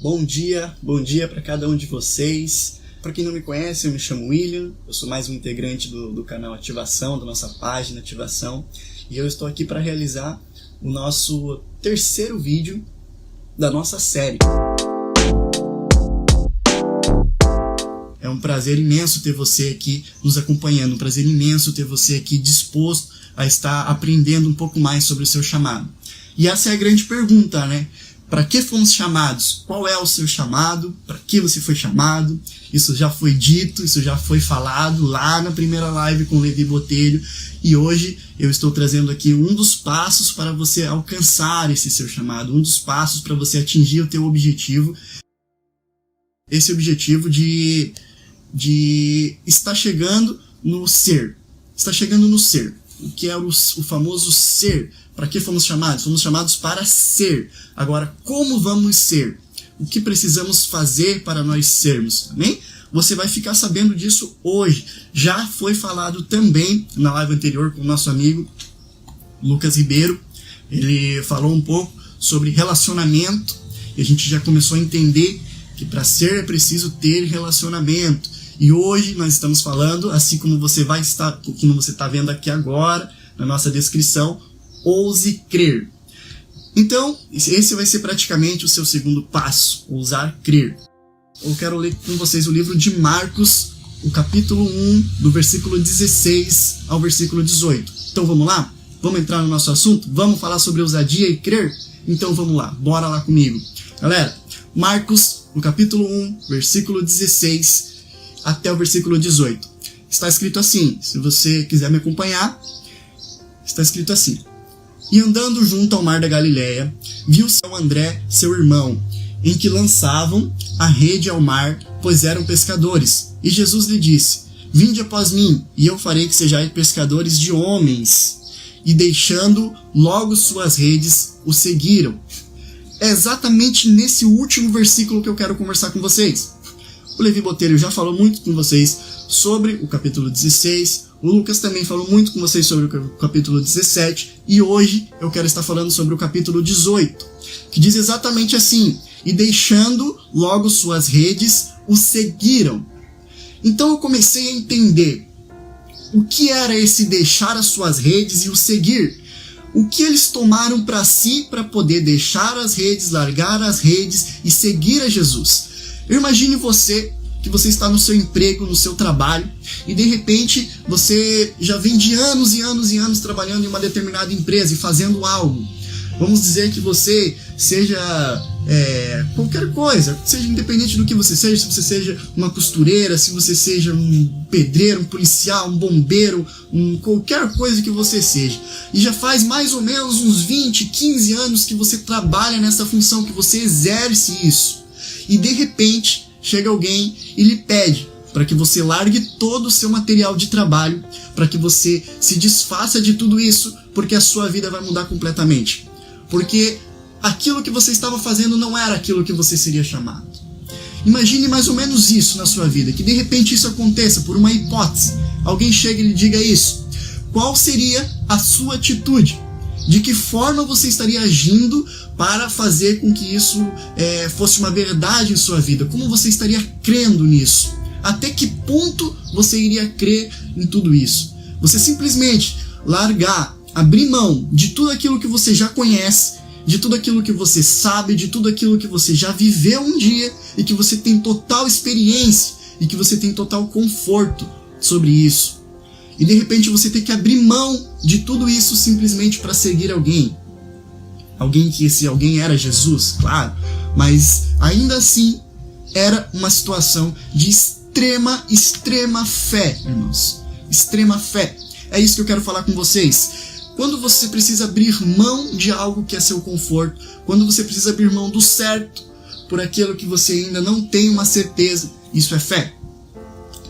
Bom dia para cada um de vocês. Para quem não me conhece, eu me chamo William, eu sou mais um integrante do canal Ativação, da nossa página Ativação, e eu estou aqui para realizar o nosso terceiro vídeo da nossa série. É um prazer imenso ter você aqui nos acompanhando, um prazer imenso ter você aqui disposto a estar aprendendo um pouco mais sobre o seu chamado. E essa é a grande pergunta, né? Para que fomos chamados? Qual é o seu chamado? Para que você foi chamado? Isso já foi dito, isso já foi falado lá na primeira live com o Levi Botelho. E hoje eu estou trazendo aqui um dos passos para você alcançar esse seu chamado, um dos passos para você atingir o teu objetivo. Esse objetivo de estar chegando no ser. Está chegando no ser. O que é o famoso ser? Para que fomos chamados? Fomos chamados para ser. Agora, como vamos ser? O que precisamos fazer para nós sermos? Amém? Você vai ficar sabendo disso hoje. Já foi falado também na live anterior com o nosso amigo Lucas Ribeiro. Ele falou um pouco sobre relacionamento. E a gente já começou a entender que para ser é preciso ter relacionamento. E hoje nós estamos falando, assim como você está vendo aqui agora, na nossa descrição, ouse crer. Então, esse vai ser praticamente o seu segundo passo, ousar crer. Eu quero ler com vocês o livro de Marcos, o capítulo 1, do versículo 16 ao versículo 18. Então vamos lá? Vamos entrar no nosso assunto? Vamos falar sobre ousadia e crer? Então vamos lá, bora lá comigo. Galera, Marcos, no capítulo 1, versículo 16 até o versículo 18. Está escrito assim, se você quiser me acompanhar, está escrito assim. E andando junto ao mar da Galileia, viu São André, seu irmão, em que lançavam a rede ao mar, pois eram pescadores. E Jesus lhe disse, vinde após mim, e eu farei que sejais pescadores de homens. E deixando logo suas redes, o seguiram. É exatamente nesse último versículo que eu quero conversar com vocês. O Levi Botelho já falou muito com vocês sobre o capítulo 16, o Lucas também falou muito com vocês sobre o capítulo 17, e hoje eu quero estar falando sobre o capítulo 18, que diz exatamente assim, e deixando logo suas redes, o seguiram. Então eu comecei a entender o que era esse deixar as suas redes e o seguir. O que eles tomaram para si para poder deixar as redes, largar as redes e seguir a Jesus. Eu imagine que você está no seu emprego, no seu trabalho, e de repente você já vem de anos e anos e anos trabalhando em uma determinada empresa e fazendo algo. Vamos dizer que você seja qualquer coisa, seja independente do que você seja, se você seja uma costureira, se você seja um pedreiro, um policial, um bombeiro, qualquer coisa que você seja. E já faz mais ou menos uns 20, 15 anos que você trabalha nessa função, que você exerce isso. E de repente chega alguém e lhe pede para que você largue todo o seu material de trabalho, para que você se desfaça de tudo isso, porque a sua vida vai mudar completamente. Porque aquilo que você estava fazendo não era aquilo que você seria chamado. Imagine mais ou menos isso na sua vida, que de repente isso aconteça por uma hipótese. Alguém chega e lhe diga isso. Qual seria a sua atitude? De que forma você estaria agindo para fazer com que isso fosse uma verdade em sua vida? Como você estaria crendo nisso? Até que ponto você iria crer em tudo isso? Você simplesmente largar, abrir mão de tudo aquilo que você já conhece, de tudo aquilo que você sabe, de tudo aquilo que você já viveu um dia e que você tem total experiência e que você tem total conforto sobre isso. E de repente você tem que abrir mão de tudo isso simplesmente para seguir alguém. Alguém que esse alguém era Jesus, claro. Mas ainda assim era uma situação de extrema fé, irmãos. Extrema fé. É isso que eu quero falar com vocês. Quando você precisa abrir mão de algo que é seu conforto, quando você precisa abrir mão do certo por aquilo que você ainda não tem uma certeza, isso é fé.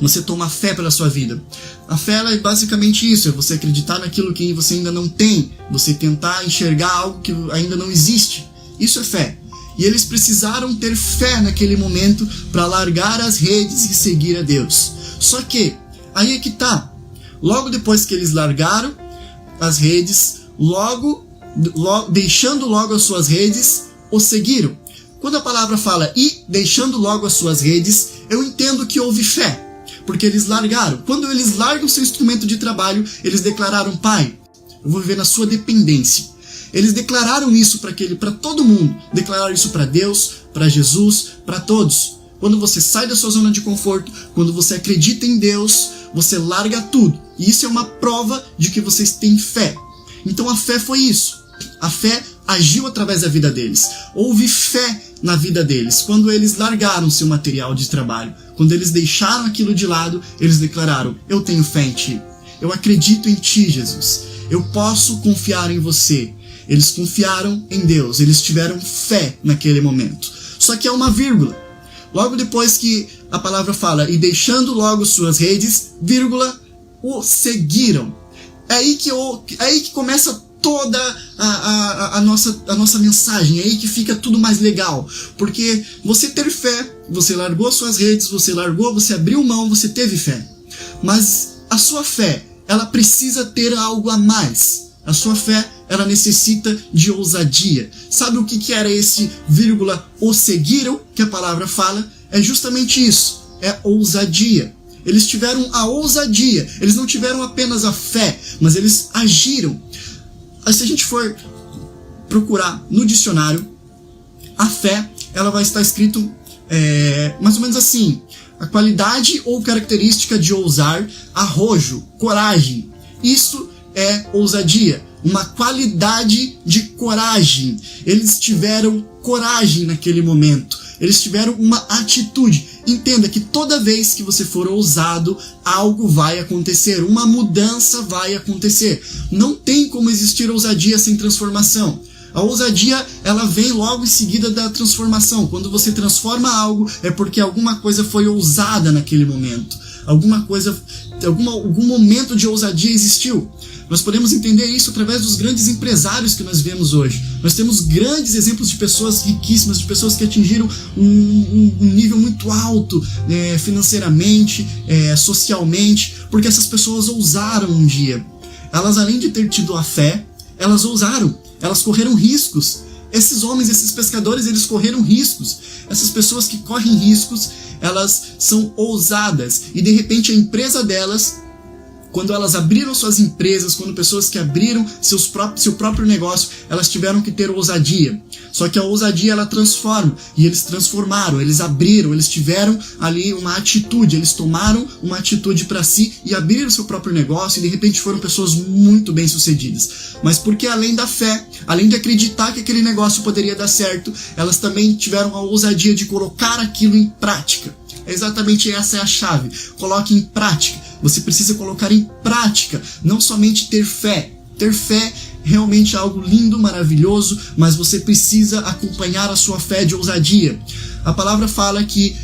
Você toma fé pela sua vida. A fé é basicamente isso, é você acreditar naquilo que você ainda não tem, você tentar enxergar algo que ainda não existe. Isso é fé. E eles precisaram ter fé naquele momento para largar as redes e seguir a Deus. Só que, aí é que tá. Logo depois que eles largaram as redes, deixando logo as suas redes, o seguiram. quando a palavra fala e deixando logo as suas redes, eu entendo que houve fé, porque eles largaram. Quando eles largam seu instrumento de trabalho, eles declararam: Pai, eu vou viver na sua dependência. Eles declararam isso para todo mundo, declararam isso para Deus, para Jesus, para todos. Quando você sai da sua zona de conforto, quando você acredita em Deus, você larga tudo. E isso é uma prova de que vocês têm fé. Então a fé foi isso. A fé agiu através da vida deles. Houve fé na vida deles. Quando eles largaram seu material de trabalho, quando eles deixaram aquilo de lado, eles declararam: eu tenho fé em Ti. Eu acredito em Ti, Jesus. Eu posso confiar em Você. Eles confiaram em Deus. Eles tiveram fé naquele momento. Só que é uma vírgula. Logo depois que a palavra fala: e deixando logo suas redes, vírgula, o seguiram. É aí que começa toda a nossa mensagem. É aí que fica tudo mais legal. Porque você ter fé, você largou suas redes, você abriu mão, você teve fé. Mas a sua fé, ela precisa ter algo a mais. A sua fé, ela necessita de ousadia. Sabe o que era esse vírgula, o seguiram, que a palavra fala? É justamente isso, é ousadia. Eles tiveram a ousadia, eles não tiveram apenas a fé, mas eles agiram. Se a gente for procurar no dicionário, a fé, ela vai estar escrito mais ou menos assim: a qualidade ou característica de ousar, arrojo, coragem. Isso é ousadia, uma qualidade de coragem. Eles tiveram coragem naquele momento, eles tiveram uma atitude. Entenda que toda vez que você for ousado, algo vai acontecer, uma mudança vai acontecer. Não tem como existir ousadia sem transformação. A ousadia, ela vem logo em seguida da transformação. Quando você transforma algo, é porque alguma coisa foi ousada naquele momento. Algum momento de ousadia existiu. Nós podemos entender isso através dos grandes empresários que nós vemos hoje. Nós temos grandes exemplos de pessoas riquíssimas, de pessoas que atingiram um nível muito alto financeiramente, socialmente, porque essas pessoas ousaram um dia. Elas, além de ter tido a fé, elas ousaram, elas correram riscos. Esses homens, esses pescadores, eles correram riscos. Essas pessoas que correm riscos, elas são ousadas. E de repente a empresa delas, quando elas abriram suas empresas, quando pessoas que abriram seu próprio negócio, elas tiveram que ter ousadia. Só que a ousadia, ela transforma. E eles transformaram, eles abriram, eles tiveram ali uma atitude, eles tomaram uma atitude para si e abriram seu próprio negócio e de repente foram pessoas muito bem sucedidas. Mas porque além da fé, além de acreditar que aquele negócio poderia dar certo, elas também tiveram a ousadia de colocar aquilo em prática. Exatamente essa é a chave. Coloque em prática. Você precisa colocar em prática, não somente ter fé. Ter fé realmente é algo lindo, maravilhoso, mas você precisa acompanhar a sua fé de ousadia. A palavra fala que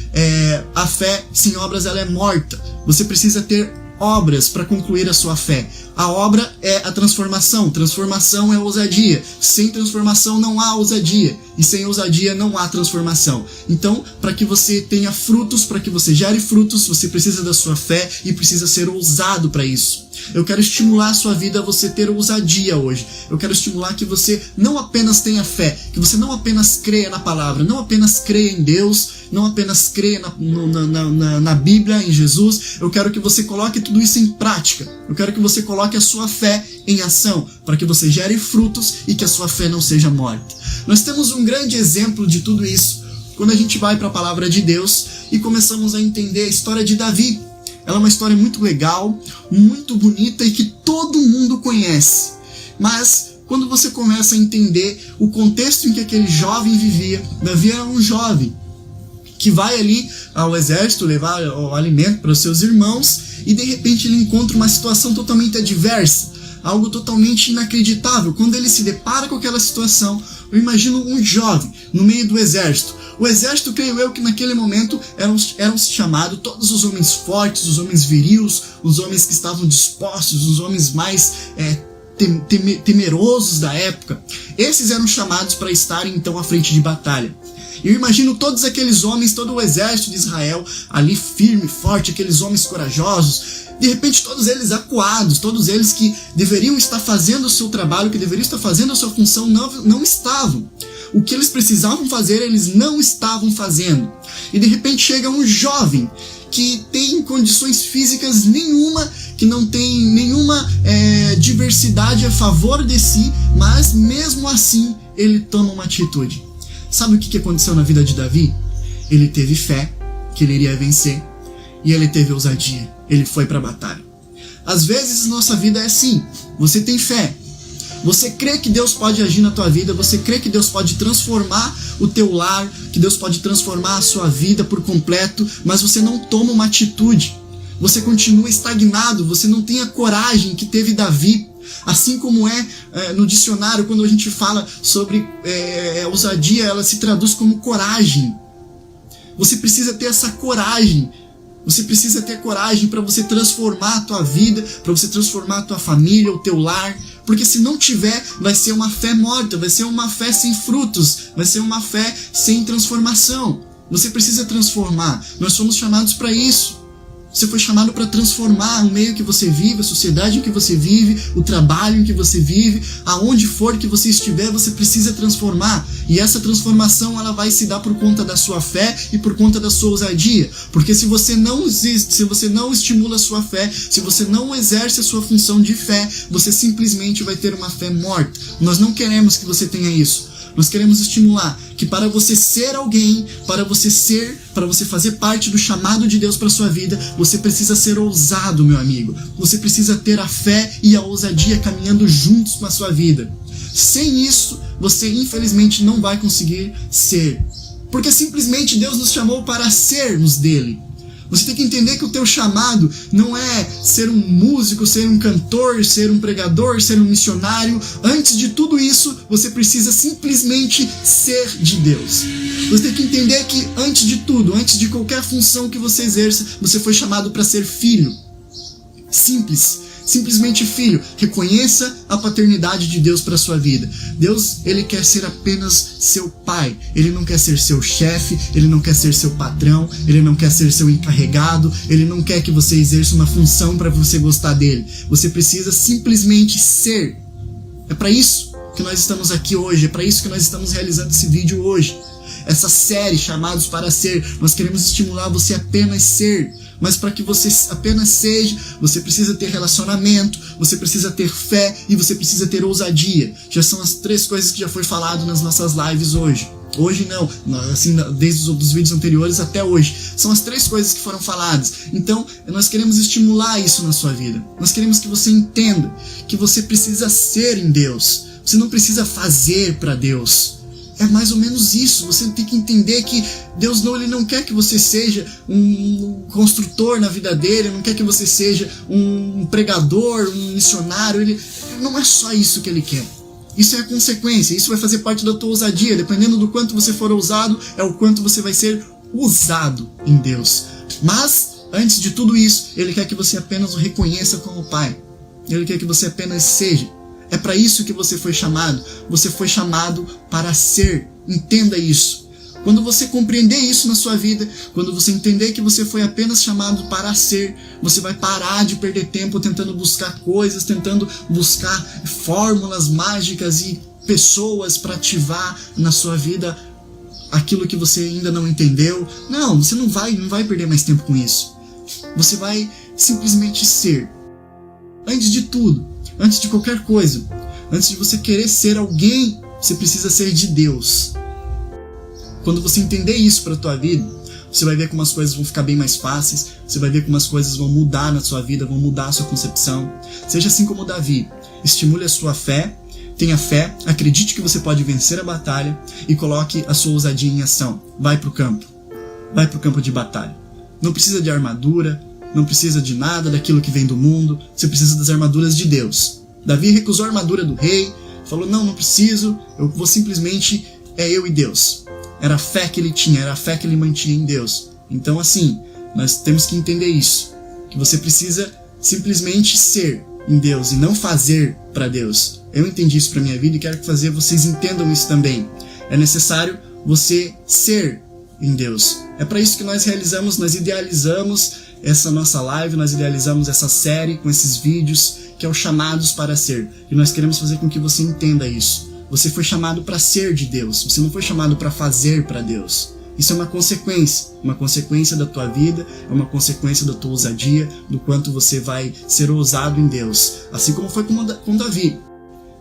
a fé sem obras ela é morta. Você precisa ter obras para concluir a sua fé. A obra é a transformação. Transformação é ousadia. Sem transformação não há ousadia. E sem ousadia não há transformação. Então, para que você tenha frutos, para que você gere frutos, você precisa da sua fé e precisa ser ousado para isso. Eu quero estimular a sua vida a você ter ousadia hoje. Eu quero estimular que você não apenas tenha fé, que você não apenas creia na palavra, não apenas creia em Deus, não apenas creia na Bíblia, em Jesus. Eu quero que você coloque tudo isso em prática. Eu quero que você coloque a sua fé em ação, para que você gere frutos e que a sua fé não seja morta. Nós temos um grande exemplo de tudo isso quando a gente vai para a palavra de Deus e começamos a entender a história de Davi. Ela é uma história muito legal, muito bonita e que todo mundo conhece. Mas quando você começa a entender o contexto em que aquele jovem vivia, Davi era um jovem que vai ali ao exército levar o alimento para os seus irmãos e de repente ele encontra uma situação totalmente adversa, algo totalmente inacreditável. Quando ele se depara com aquela situação, eu imagino um jovem no meio do exército. O exército, creio eu, que naquele momento eram chamados todos os homens fortes, os homens viris, os homens que estavam dispostos, os homens mais temerosos da época. Esses eram chamados para estarem então à frente de batalha. Eu imagino todos aqueles homens, todo o exército de Israel ali firme, forte, aqueles homens corajosos, de repente todos eles acuados, todos eles que deveriam estar fazendo o seu trabalho, que deveriam estar fazendo a sua função, não estavam. o que eles precisavam fazer, eles não estavam fazendo. E de repente chega um jovem que tem condições físicas nenhuma, que não tem nenhuma diversidade a favor de si, mas mesmo assim ele toma uma atitude. Sabe o que aconteceu na vida de Davi? Ele teve fé que ele iria vencer, e ele teve ousadia, ele foi para a batalha. Às vezes nossa vida é assim, você tem fé, você crê que Deus pode agir na tua vida, você crê que Deus pode transformar o teu lar, que Deus pode transformar a sua vida por completo, mas você não toma uma atitude, você continua estagnado, você não tem a coragem que teve Davi. Assim como no dicionário, quando a gente fala sobre ousadia, ela se traduz como coragem. Você precisa ter essa coragem. Você precisa ter coragem para você transformar a tua vida, para você transformar a tua família, o teu lar. Porque se não tiver, vai ser uma fé morta, vai ser uma fé sem frutos, vai ser uma fé sem transformação. Você precisa transformar. Nós somos chamados para isso. Você foi chamado para transformar o meio que você vive, a sociedade em que você vive, o trabalho em que você vive, aonde for que você estiver, você precisa transformar. E essa transformação ela vai se dar por conta da sua fé e por conta da sua ousadia. Porque se você não estimula a sua fé, se você não exerce a sua função de fé, você simplesmente vai ter uma fé morta. Nós não queremos que você tenha isso. Nós queremos estimular que para você ser alguém, para você fazer parte do chamado de Deus para sua vida, você precisa ser ousado, meu amigo. Você precisa ter a fé e a ousadia caminhando juntos com a sua vida. Sem isso, você infelizmente não vai conseguir ser. Porque simplesmente Deus nos chamou para sermos dele. Você tem que entender que o teu chamado não é ser um músico, ser um cantor, ser um pregador, ser um missionário. Antes de tudo isso, você precisa simplesmente ser de Deus. Você tem que entender que antes de tudo, antes de qualquer função que você exerça, você foi chamado para ser filho. Simples. Simplesmente filho. Reconheça a paternidade de Deus para a sua vida. Deus, ele quer ser apenas seu pai. Ele não quer ser seu chefe, ele não quer ser seu patrão, ele não quer ser seu encarregado, ele não quer que você exerça uma função para você gostar dele. Você precisa simplesmente ser. É para isso que nós estamos aqui hoje, é para isso que nós estamos realizando esse vídeo hoje. Essa série, Chamados para Ser, nós queremos estimular você a apenas ser. Mas para que você apenas seja, você precisa ter relacionamento, você precisa ter fé e você precisa ter ousadia. Já são as 3 coisas que já foi falado nas nossas lives hoje. Hoje não, assim, desde os vídeos anteriores até hoje. São as 3 coisas que foram faladas. Então, nós queremos estimular isso na sua vida. Nós queremos que você entenda que você precisa ser em Deus. Você não precisa fazer para Deus. É mais ou menos isso. Você tem que entender que Deus ele não quer que você seja um construtor na vida dele, não quer que você seja um pregador, um missionário. Ele não é só isso que ele quer. Isso é a consequência, isso vai fazer parte da tua ousadia. Dependendo do quanto você for ousado, é o quanto você vai ser usado em Deus. Mas, antes de tudo isso, ele quer que você apenas o reconheça como Pai. Ele quer que você apenas seja. É para isso que você foi chamado. Você foi chamado para ser. Entenda isso. Quando você compreender isso na sua vida, quando você entender que você foi apenas chamado para ser, você vai parar de perder tempo tentando buscar coisas, tentando buscar fórmulas mágicas e pessoas para ativar na sua vida aquilo que você ainda não entendeu. Não, você não vai perder mais tempo com isso. Você vai simplesmente ser. Antes de tudo, antes de qualquer coisa, antes de você querer ser alguém, você precisa ser de Deus. Quando você entender isso para a tua vida, você vai ver como as coisas vão ficar bem mais fáceis, você vai ver como as coisas vão mudar na sua vida, vão mudar a sua concepção. Seja assim como Davi, estimule a sua fé, tenha fé, acredite que você pode vencer a batalha e coloque a sua ousadia em ação. Vai para o campo de batalha. Não precisa de armadura, não precisa de nada daquilo que vem do mundo, você precisa das armaduras de Deus. Davi recusou a armadura do rei, falou, não preciso, eu vou simplesmente, eu e Deus. Era a fé que ele tinha, era a fé que ele mantinha em Deus. Então assim, nós temos que entender isso, que você precisa simplesmente ser em Deus e não fazer para Deus. Eu entendi isso para minha vida e quero que vocês entendam isso também. É necessário você ser em Deus. É para isso que nós idealizamos essa nossa live, nós idealizamos essa série com esses vídeos, que é o Chamados para Ser. E nós queremos fazer com que você entenda isso. Você foi chamado para ser de Deus. Você não foi chamado para fazer para Deus. Isso é uma consequência da tua vida, é uma consequência da tua ousadia, do quanto você vai ser ousado em Deus. Assim como foi com Davi.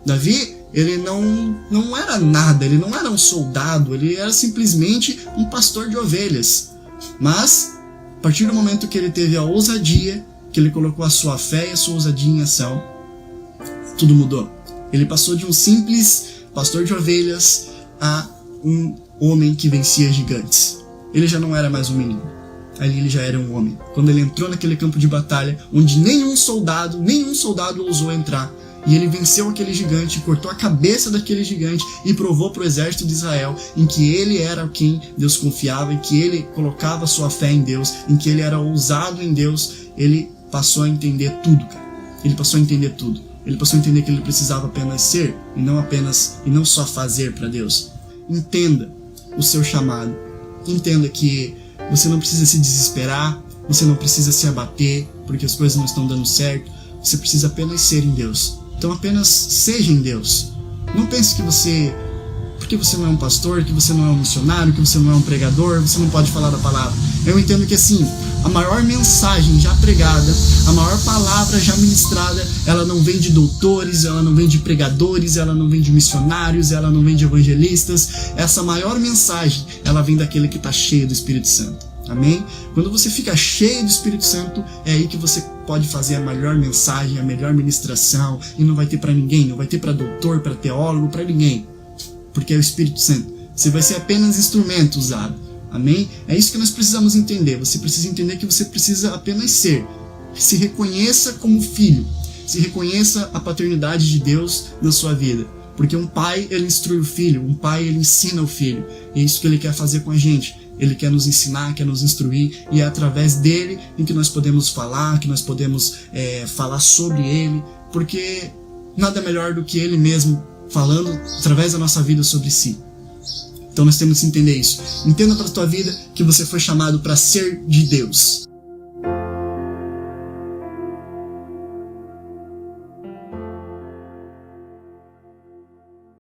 Davi, ele não era nada, ele não era um soldado, ele era simplesmente um pastor de ovelhas. Mas, a partir do momento que ele teve a ousadia, que ele colocou a sua fé e a sua ousadia em ação, tudo mudou. Ele passou de um simples pastor de ovelhas a um homem que vencia gigantes. Ele já não era mais um menino. Ali ele já era um homem. Quando ele entrou naquele campo de batalha, onde nenhum soldado ousou entrar, e ele venceu aquele gigante, cortou a cabeça daquele gigante e provou para o exército de Israel em que ele era quem Deus confiava, em que ele colocava sua fé em Deus, em que ele era ousado em Deus. Ele passou a entender tudo, cara. Ele passou a entender tudo. Ele passou a entender que ele precisava apenas ser e não só fazer para Deus. Entenda o seu chamado. Entenda que você não precisa se desesperar, você não precisa se abater porque as coisas não estão dando certo. Você precisa apenas ser em Deus. Então apenas seja em Deus. Não pense que porque você não é um pastor, que você não é um missionário, que você não é um pregador, você não pode falar da palavra. Eu entendo que assim, a maior mensagem já pregada, a maior palavra já ministrada, ela não vem de doutores, ela não vem de pregadores, ela não vem de missionários, ela não vem de evangelistas. Essa maior mensagem, ela vem daquele que está cheio do Espírito Santo. Amém? Quando você fica cheio do Espírito Santo, é aí que você pode fazer a melhor mensagem, a melhor ministração, e não vai ter para ninguém, não vai ter para doutor, para teólogo, para ninguém. Porque é o Espírito Santo. Você vai ser apenas instrumento usado. Amém? É isso que nós precisamos entender. Você precisa entender que você precisa apenas ser. Se reconheça como filho. Se reconheça a paternidade de Deus na sua vida. Porque um pai, ele instrui o filho. Um pai, ele ensina o filho. E é isso que ele quer fazer com a gente. Ele quer nos ensinar, quer nos instruir. E é através dele em que nós podemos falar, que nós podemos falar sobre ele. Porque nada melhor do que ele mesmo falando através da nossa vida sobre si. Então nós temos que entender isso. Entenda para a tua vida que você foi chamado para ser de Deus.